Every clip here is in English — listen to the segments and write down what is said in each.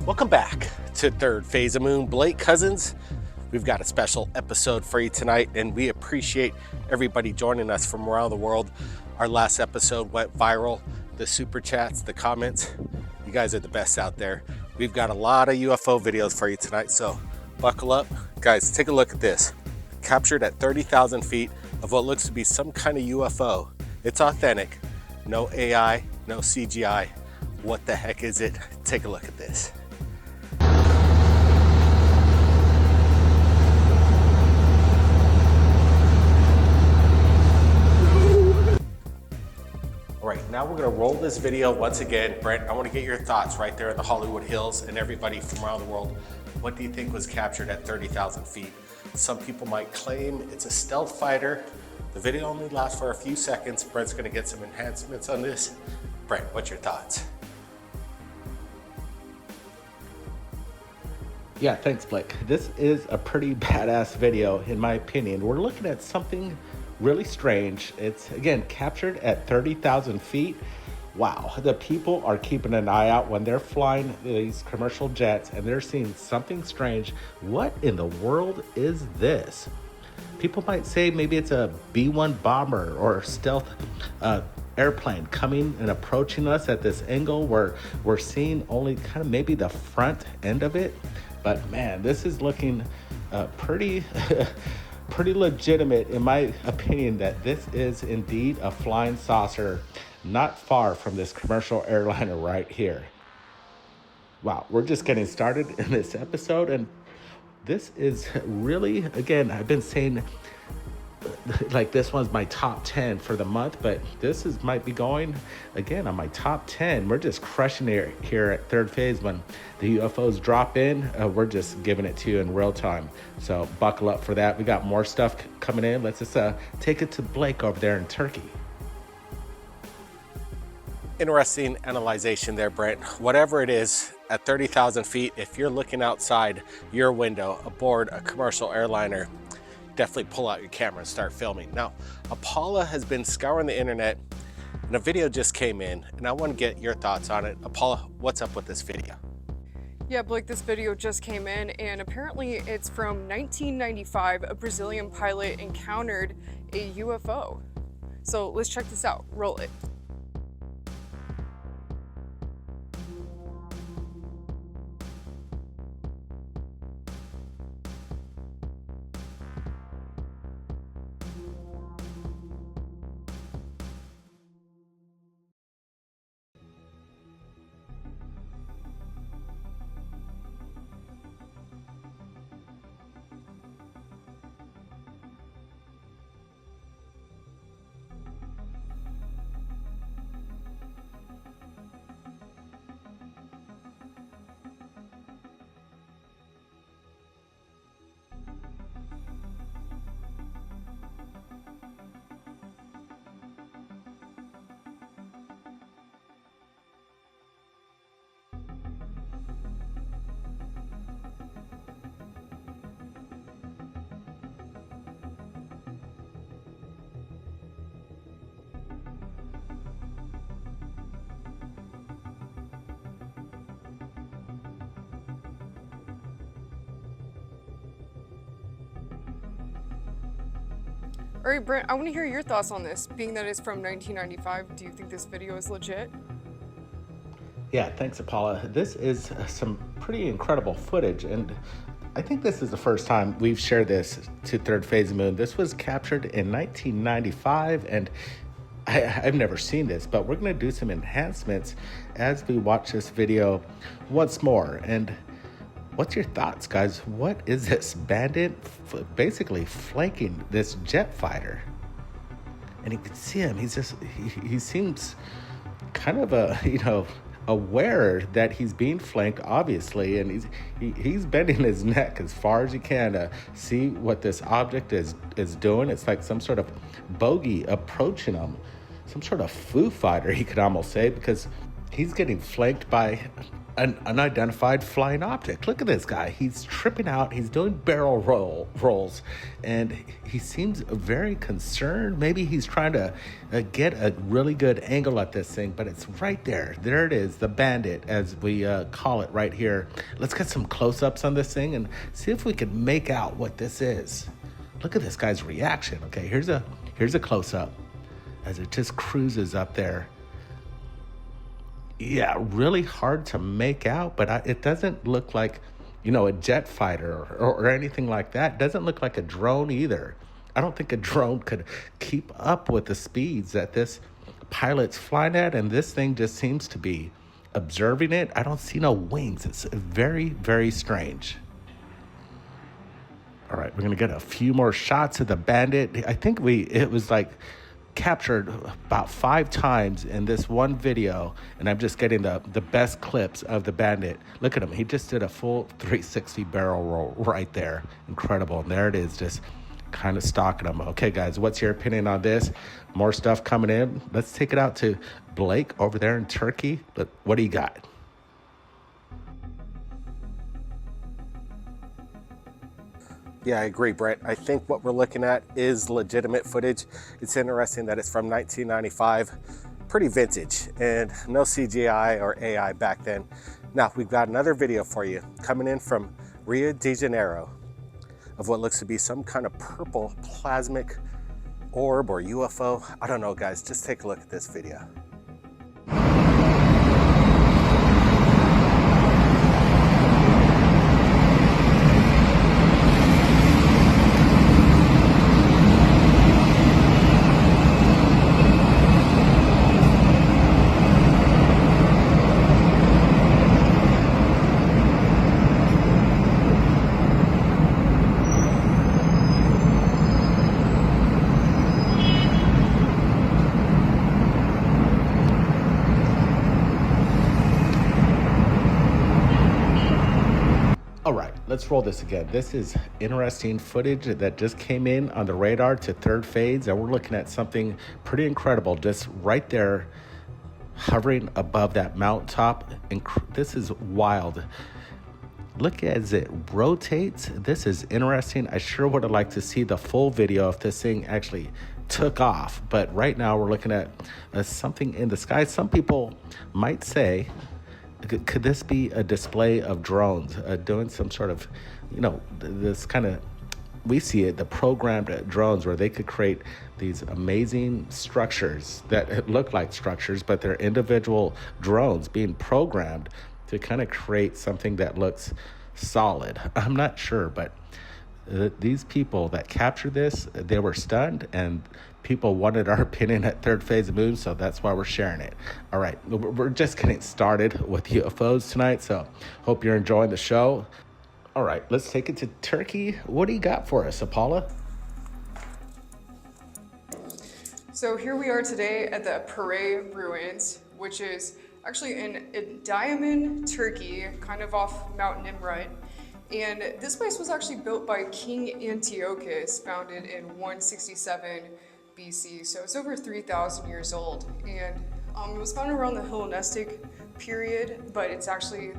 Welcome back to Third Phase of Moon. Blake Cousins, we've got a special episode for you tonight, and we appreciate everybody joining us from around the world. Our last episode went viral. The super chats, the comments, you guys are the best out there. We've got a lot of UFO videos for you tonight, so buckle up. Guys, take a look at this. Captured at 30,000 feet of what looks to be some kind of UFO. It's authentic, no AI, no CGI. What the heck is it? Take a look at this. All right, now we're gonna roll this video once again. Brent, I wanna get your thoughts right there in the Hollywood Hills and everybody from around the world. What do you think was captured at 30,000 feet? Some people might claim it's a stealth fighter. The video only lasts for a few seconds. Brent's gonna get some enhancements on this. Brent, what's your thoughts? Yeah, thanks, Blake. This is a pretty badass video, in my opinion. We're looking at something really strange. It's, again, captured at 30,000 feet. Wow, the people are keeping an eye out when they're flying these commercial jets and they're seeing something strange. What in the world is this? People might say maybe it's a B-1 bomber or stealth airplane coming and approaching us at this angle where we're seeing only kind of maybe the front end of it. But man, this is looking pretty legitimate, in my opinion, that this is indeed a flying saucer not far from this commercial airliner right here. Wow, we're just getting started in this episode, and this is really, again, I've been saying like this one's my top 10 for the month, but this might be going again on my top 10. We're just crushing it here at Third Phase. When the UFOs drop in, we're just giving it to you in real time. So buckle up for that. We got more stuff coming in. Let's just take it to Blake over there in Turkey. Interesting analyzation there, Brent. Whatever it is, at 30,000 feet, if you're looking outside your window aboard a commercial airliner, definitely pull out your camera and start filming. Now, Paula has been scouring the internet and a video just came in, and I want to get your thoughts on it. Paula, what's up with this video? Yeah, Blake, this video just came in, and apparently it's from 1995. A Brazilian pilot encountered a UFO. So let's check this out. Roll it. All right, Brent, I want to hear your thoughts on this. Being that it's from 1995, do you think this video is legit? Yeah, thanks, Paula. This is some pretty incredible footage, and I think this is the first time we've shared this to Third Phase of Moon. This was captured in 1995, and I've never seen this, but we're going to do some enhancements as we watch this video once more. And what's your thoughts, guys? What is this bandit basically flanking this jet fighter? And you can see him. He seems kind of aware that he's being flanked, obviously, and he's bending his neck as far as he can to see what this object is doing. It's like some sort of bogey approaching him, some sort of Foo Fighter, he could almost say, because he's getting flanked by an unidentified flying object. Look at this guy. He's tripping out. He's doing barrel rolls, and he seems very concerned. Maybe he's trying to get a really good angle at this thing, but it's right there. There it is, the bandit, as we call it right here. Let's get some close-ups on this thing and see if we can make out what this is. Look at this guy's reaction. Okay, here's a close-up as it just cruises up there. Yeah, really hard to make out, but it doesn't look like, a jet fighter or anything like that. It doesn't look like a drone either. I don't think a drone could keep up with the speeds that this pilot's flying at, and this thing just seems to be observing it. I don't see no wings. It's very, very strange. All right, we're going to get a few more shots of the bandit. I think it was like captured about 5 times in this one video, and I'm just getting the best clips of the bandit. Look at him. He just did a full 360 barrel roll right there. Incredible. And there it is, just kind of stalking him. Okay, guys, what's your opinion on this? More stuff coming in. Let's take it out to Blake over there in Turkey. But what do you got? Yeah, I agree, Brent. I think what we're looking at is legitimate footage. It's interesting that it's from 1995, pretty vintage, and no CGI or AI back then. Now, we've got another video for you coming in from Rio de Janeiro of what looks to be some kind of purple plasmic orb or UFO. I don't know, guys. Just take a look at this video. All right, let's roll this again. This is interesting footage that just came in on the radar to Third Phase, and we're looking at something pretty incredible just right there, hovering above that mountaintop. This is wild. Look as it rotates. This is interesting. I sure would have liked to see the full video if this thing actually took off. But right now we're looking at something in the sky. Some people might say, could this be a display of drones doing some sort of, this kind of, we see it, the programmed drones where they could create these amazing structures that look like structures, but they're individual drones being programmed to kind of create something that looks solid. I'm not sure, but these people that captured this, they were stunned, and people wanted our opinion at Third Phase of Moon, so that's why we're sharing it. All right, we're just getting started with UFOs tonight, so hope you're enjoying the show. All right, let's take it to Turkey. What do you got for us, Apollo? So here we are today at the Pare ruins, which is actually in Diamond, Turkey, kind of off Mount Nimrut. And this place was actually built by King Antiochus, founded in 167 BC. So it's over 3,000 years old. And it was founded around the Hellenistic period, but it's actually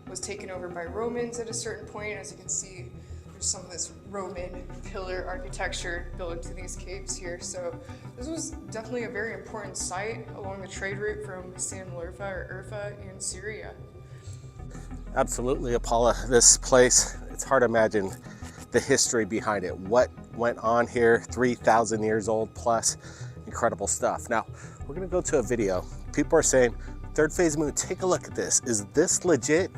was taken over by Romans at a certain point. As you can see, there's some of this Roman pillar architecture built into these caves here. So this was definitely a very important site along the trade route from Sanlurfa or Urfa in Syria. Absolutely, Apollo. This place, it's hard to imagine the history behind it. What went on here, 3,000 years old plus, incredible stuff. Now, we're gonna go to a video. People are saying, Third Phase Moon, take a look at this. Is this legit?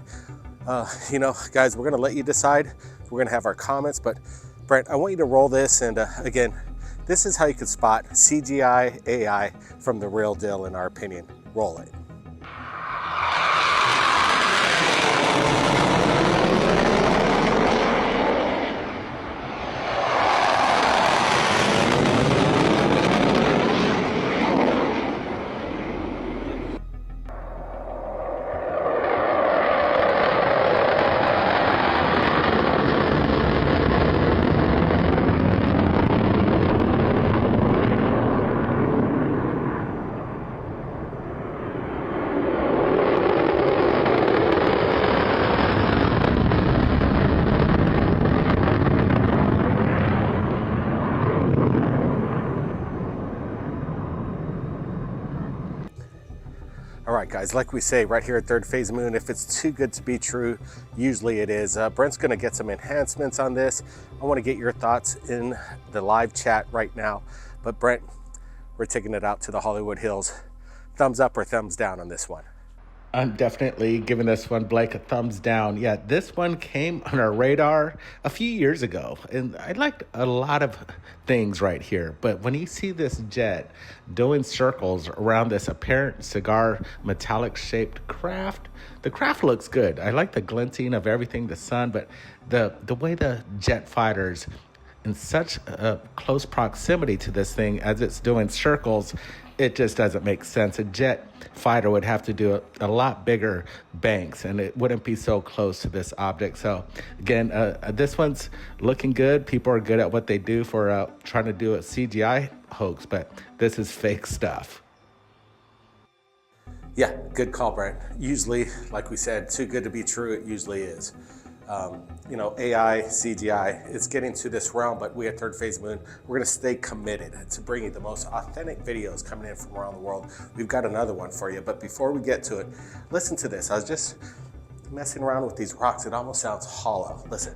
Guys, we're gonna let you decide. We're gonna have our comments, but Brent, I want you to roll this. And again, this is how you can spot CGI, AI from the real deal, in our opinion. Roll it. guys, like we say right here at Third Phase of Moon, if it's too good to be true, usually it is. Brent's gonna get some enhancements on this. I wanna get your thoughts in the live chat right now. But Brent, we're taking it out to the Hollywood Hills. Thumbs up or thumbs down on this one? I'm definitely giving this one, Blake, a thumbs down. Yeah, this one came on our radar a few years ago, and I liked a lot of things right here. But when you see this jet doing circles around this apparent cigar metallic-shaped craft, the craft looks good. I like the glinting of everything, the sun, but the way the jet fighters in such a close proximity to this thing as it's doing circles, it just doesn't make sense. A jet fighter would have to do a lot bigger banks, and it wouldn't be so close to this object. So again, this one's looking good. People are good at what they do for trying to do a CGI hoax, but this is fake stuff. Yeah, good call, Brent. Usually, like we said, too good to be true, it usually is. AI, CGI, it's getting to this realm, but we at Third Phase Moon, we're going to stay committed to bringing the most authentic videos coming in from around the world. We've got another one for you, but before we get to it, listen to this. I was just messing around with these rocks. It almost sounds hollow. Listen.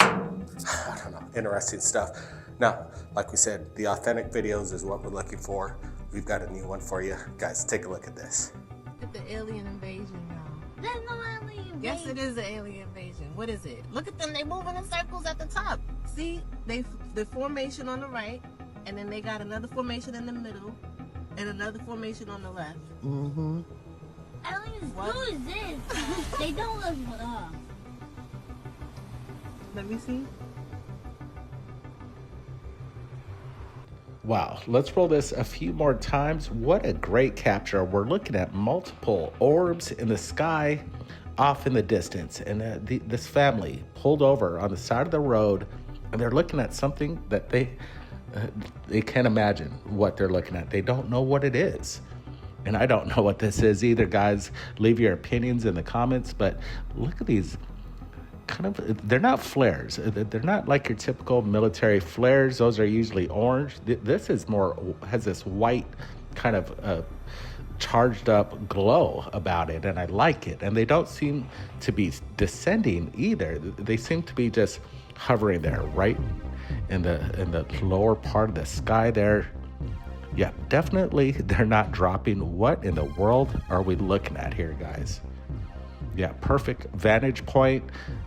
I don't know, interesting stuff. Now, like we said, the authentic videos is what we're looking for. We've got a new one for you. Guys, take a look at this. Look at the alien invasion, y'all. There's no alien invasion. Yes, it is an alien invasion. What is it? Look at them. They moving in circles at the top. See, the formation on the right, and then they got another formation in the middle, and another formation on the left. Mm-hmm. Aliens, What? who is this? They don't live with us. Let me see. Wow, let's roll this a few more times. What a great capture. We're looking at multiple orbs in the sky off in the distance. And this family pulled over on the side of the road, and they're looking at something that they can't imagine what they're looking at. They don't know what it is. And I don't know what this is either, guys. Leave your opinions in the comments, but look at these. They're not flares. They're not like your typical military flares. Those are usually orange. This is has this white kind of charged up glow about it, and I like it. And they don't seem to be descending either. They seem to be just hovering there, right in the lower part of the sky there. Yeah, definitely they're not dropping. What in the world are we looking at here, guys? Yeah, perfect vantage point,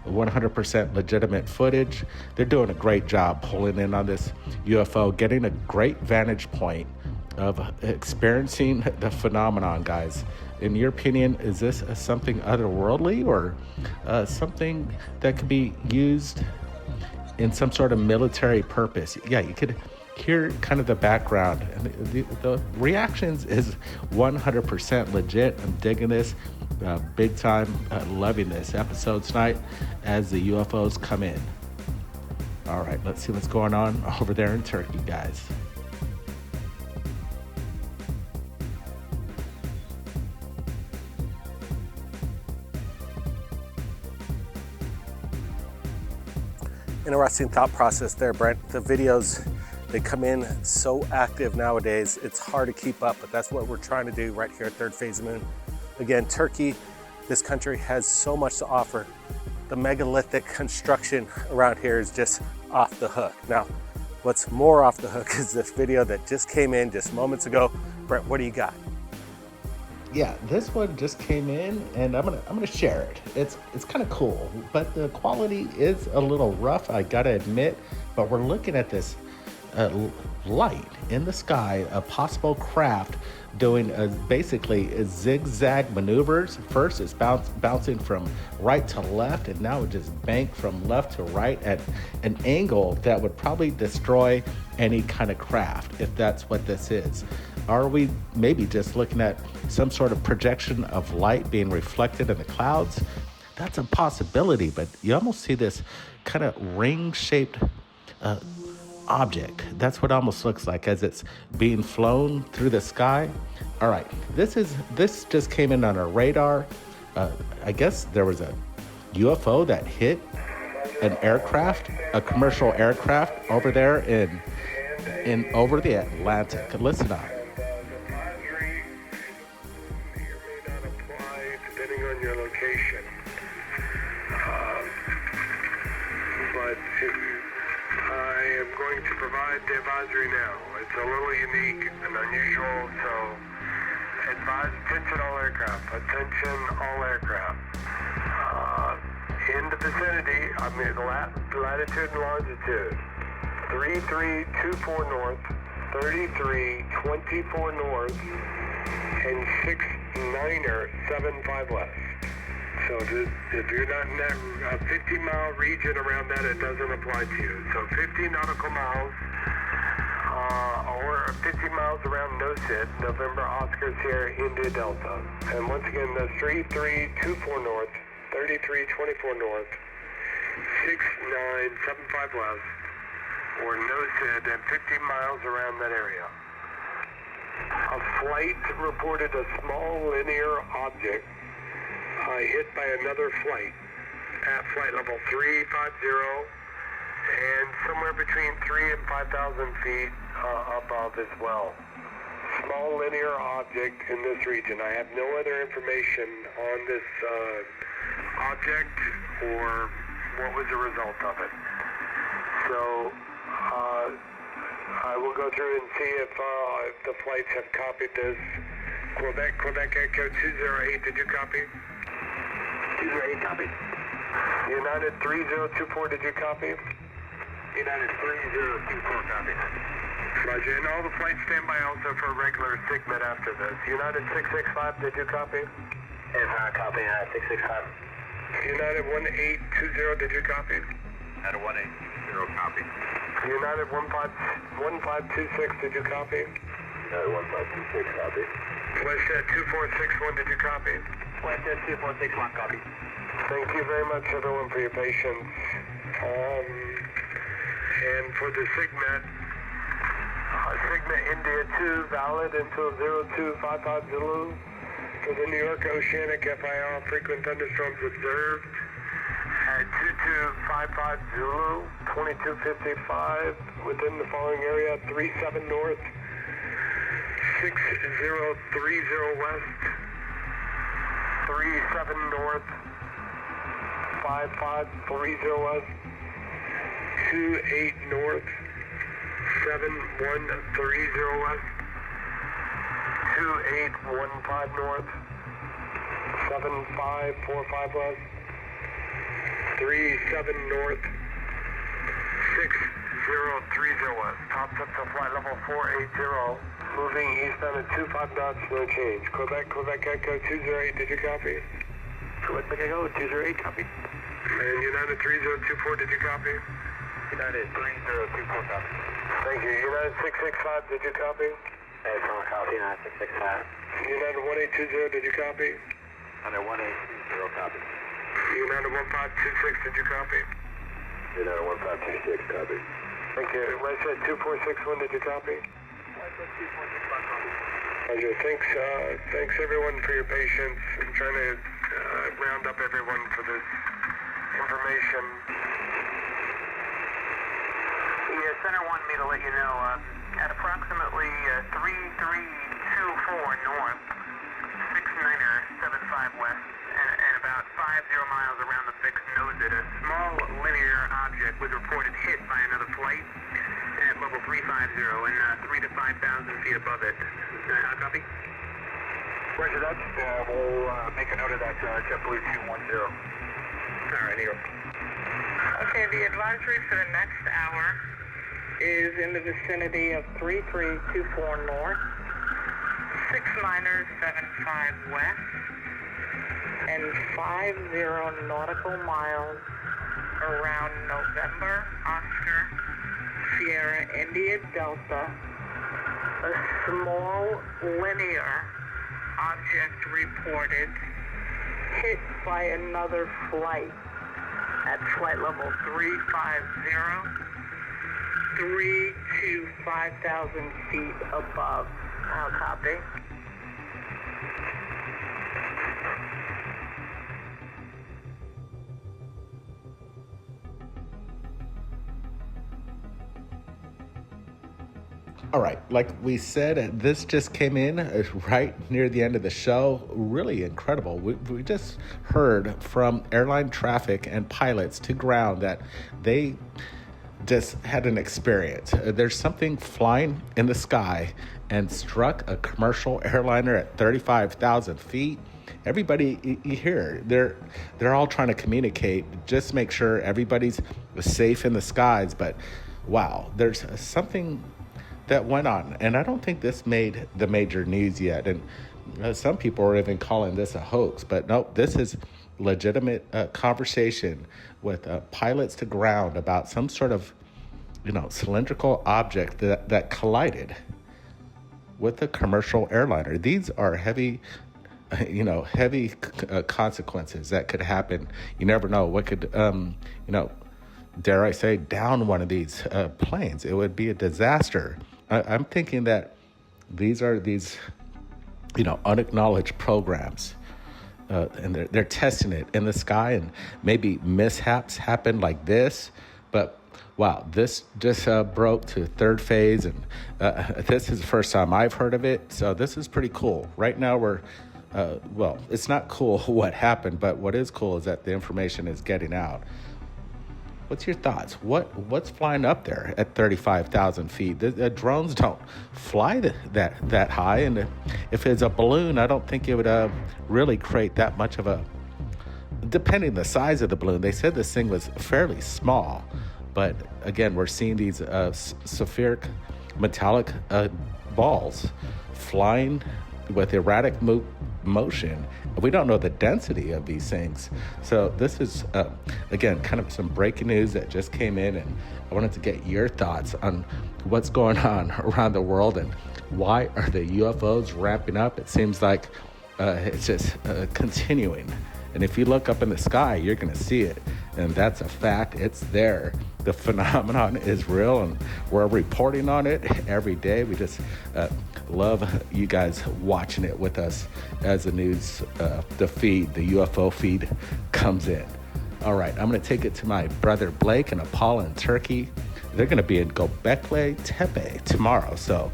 100% legitimate footage. They're doing a great job pulling in on this UFO, getting a great vantage point of experiencing the phenomenon, guys. In your opinion, is this something otherworldly or something that could be used in some sort of military purpose? Yeah, you could hear kind of the background. And the reactions is 100% legit. I'm digging this. Big time, loving this episode tonight as the UFOs come in. All right, let's see what's going on over there in Turkey, guys. Interesting thought process there, Brent. The videos, they come in so active nowadays, it's hard to keep up, but that's what we're trying to do right here at Third Phase of Moon. Again, Turkey, this country has so much to offer. The megalithic construction around here is just off the hook. Now, what's more off the hook is this video that just came in just moments ago. Brent, what do you got? Yeah, this one just came in, and I'm gonna share it. It's kind of cool, but the quality is a little rough, I gotta admit. But we're looking at this light in the sky, a possible craft doing basically zigzag maneuvers. First, it's bouncing from right to left, and now it just banked from left to right at an angle that would probably destroy any kind of craft, if that's what this is. Are we maybe just looking at some sort of projection of light being reflected in the clouds? That's a possibility, but you almost see this kind of ring-shaped object. That's what it almost looks like as it's being flown through the sky. All right, this just came in on our radar. I guess there was a UFO that hit an aircraft, a commercial aircraft over there in in over the Atlantic. Listen up. Advisory may or may not apply depending on your location. But I am going to provide the advisory now. It's a little unique and unusual, so advise attention all aircraft. Attention all aircraft. In the vicinity, the latitude and longitude, 3324 north, 3324 north, and 6975 west. So if you're not in that 50-mile region around that, it doesn't apply to you. So 50 nautical miles, or 50 miles around NOSID, November Oscar Sierra India Delta. And once again, that's 3324 north, 3324 north, 6975 west, or NOSID, and 50 miles around that area. A flight reported a small linear object hit by another flight at flight level 350 and somewhere between 3,000 and 5,000 feet above as well. Small linear object in this region. I have no other information on this object or what was the result of it. So I will go through and see if the flights have copied this. Quebec Echo 208, did you copy? 208 copy. United 3024, did you copy? United 3024 copy. Roger, and all the flights stand by also for a regular SIGMET after this. United 665, did you copy? Yes, I copy, 665. United 1820, did you copy? United 1820, copy. United 1526, did you copy? United 1526, copy. Westjet 2461, did you copy? Westjet 2461, copy. Thank you very much, everyone, for your patience. And for the SIGMET, SIGMET India 2, valid until 0255 Zulu. For the New York Oceanic FIR, frequent thunderstorms observed at 2255 Zulu, 2255 within the following area, 37 north, 6030 west, 37 north, 5530 west, 28 north, 7130 west, 2815 north, 7545 west, 37 north, 6030 west. Tops up to flight level 480, moving eastbound at 25 knots, no change. Quebec Echo 208, did you copy? Quebec Echo 208, copy. And United 3024, did you copy? United 3024, copy. Thank you. United 665, did you copy? Yes, I'll copy. United 665. United 1820, did you copy? United 1820, copy. United 1526, did you copy? United 1526, copy. Thank you. Westjet 2461, did you copy? Westjet 2461, copy. Roger. Thanks everyone for your patience. I'm trying to round up everyone for this information. Yeah, Center wanted me to let you know, at approximately 3324 north, 6975 west, and about 50 miles around the fixed NOSID, a small linear object was reported hit by another flight at level 350 and 3 to 5,000 feet above it. Copy? Roger that. We'll make a note of that, JetBlue 210. All right, here. Okay, the advisory for the next hour is in the vicinity of 3324 north, 6975 west, and 50 nautical miles around November Oscar Sierra India Delta. A small linear object reported hit by another flight at flight level 350, 3 to 5,000 feet above. I'll copy. All right, like we said, this just came in right near the end of the show. Really incredible. We just heard from airline traffic and pilots to ground that they just had an experience. There's something flying in the sky and struck a commercial airliner at 35,000 feet. Everybody here, they're all trying to communicate, just make sure everybody's safe in the skies. But wow, there's something that went on, and I don't think this made the major news yet. And some people are even calling this a hoax, but nope, this is legitimate conversation with pilots to ground about some sort of, cylindrical object that collided with a commercial airliner. These are heavy consequences that could happen. You never know what could, dare I say, down one of these planes. It would be a disaster. I'm thinking that these are unacknowledged programs, and they're testing it in the sky, and maybe mishaps happen like this. But wow, this just broke to third phase, and this is the first time I've heard of it. So this is pretty cool. Right now we're, it's not cool what happened, but what is cool is that the information is getting out. What's your thoughts? What's flying up there at 35,000 feet? The drones don't fly that high, and if it's a balloon, I don't think it would really create that much of a. Depending the size of the balloon, they said this thing was fairly small, but again, we're seeing these spheric metallic balls flying with erratic motion. We don't know the density of these things. So this is, again, kind of some breaking news that just came in, and I wanted to get your thoughts on what's going on around the world and why are the UFOs ramping up. It seems like it's just continuing. And if you look up in the sky, you're going to see it. And that's a fact. It's there. The phenomenon is real, and we're reporting on it every day. We just love you guys watching it with us as the news, the UFO feed comes in. All right, I'm going to take it to my brother Blake and Paula in Turkey. They're going to be in Göbekli Tepe tomorrow. So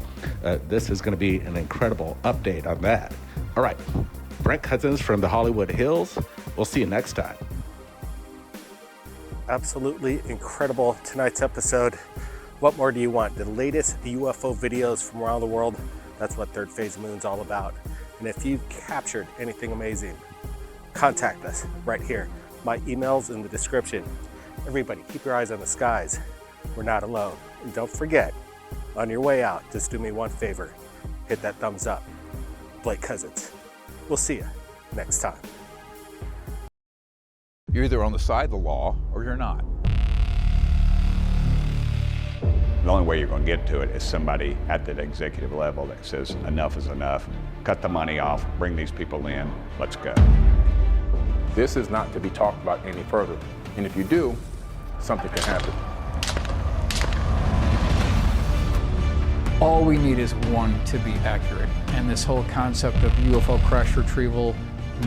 this is going to be an incredible update on that. All right, Brent Cousins from the Hollywood Hills. We'll see you next time. Absolutely incredible tonight's episode. What more do you want? The latest UFO videos from around the world. That's what Third Phase of Moon's all about. And if you've captured anything amazing, contact us right here. My email's in the description. Everybody, keep your eyes on the skies. We're not alone. And don't forget, on your way out, just do me one favor. Hit that thumbs up. Blake Cousins. We'll see you next time. You're either on the side of the law or you're not. The only way you're going to get to it is somebody at that executive level that says enough is enough, cut the money off, bring these people in, let's go. This is not to be talked about any further. And if you do, something can happen. All we need is one to be accurate. And this whole concept of UFO crash retrieval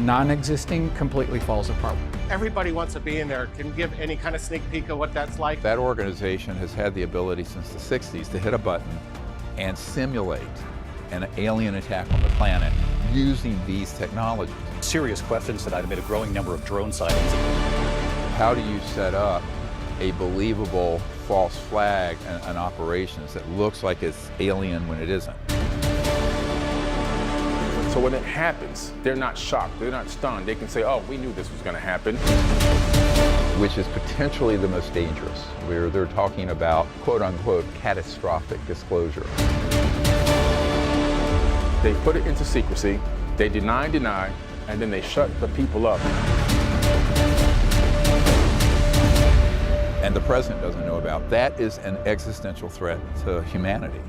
non-existing completely falls apart. Everybody wants to be in there. Can you give any kind of sneak peek of what that's like? That organization has had the ability since the 60s to hit a button and simulate an alien attack on the planet using these technologies. Serious questions tonight amid a growing number of drone sightings. How do you set up a believable false flag and operations that looks like it's alien when it isn't? So when it happens, they're not shocked, they're not stunned. They can say, oh, we knew this was going to happen. Which is potentially the most dangerous, where they're talking about quote unquote catastrophic disclosure. They put it into secrecy, they deny, and then they shut the people up. And the president doesn't know about. That is an existential threat to humanity.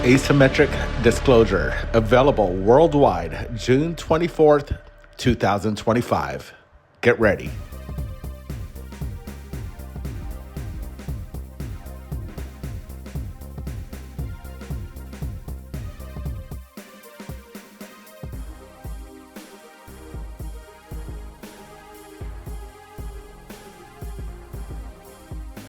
Asymmetric disclosure, available worldwide June 24th, 2025. Get ready.